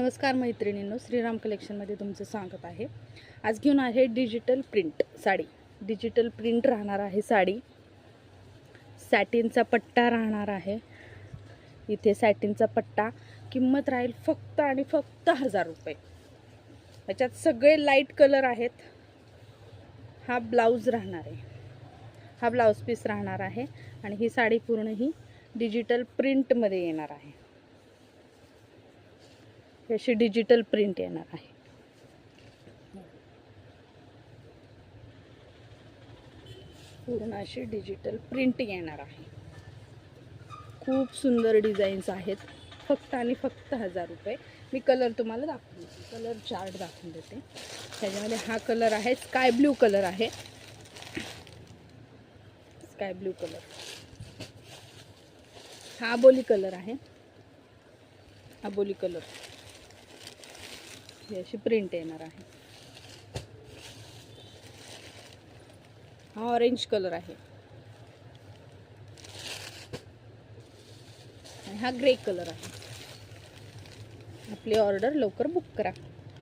नमस्कार मैत्रिणींनो, श्रीराम कलेक्शनमध्ये तुमचं स्वागत आहे। आज घेऊन आहे digital print sari. Digital print राहणार आहे साडी, सॅटिनचा पट्टा राहणार आहे। इथे सॅटिनचा पट्टा, किंमत राहील फक्त आणि फक्त 1000 रुपये। याच्यात सगळे लाईट कलर आहेत। हा ब्लाउज राहणार आहे, हा ब्लाउज पीस राहणार आहे आणि ही साडी पूर्ण ही डिजिटल प्रिंटमध्ये येणार आहे। अशी डिजिटल प्रिंट येणार आहे। पूर्ण अशी डिजिटल प्रिंट येणार आहे। खूप सुंदर डिझाईन्स आहेत, फक्त आणि फक्त 1000 रुपये। मी कलर तुम्हाला दाखवून देते, कलर चार्ट दाखवून देते। त्याच्यामध्ये हा कलर आहे, स्काय ब्लू कलर आहे, स्काय ब्लू कलर। हा अबोली कलर आहे, अबोली कलर। ही अशी प्रिंट येणार आहे। हा ऑरेंज कलर आहे आणि हा ग्रे कलर आहे। आपली ऑर्डर लवकर बुक करा।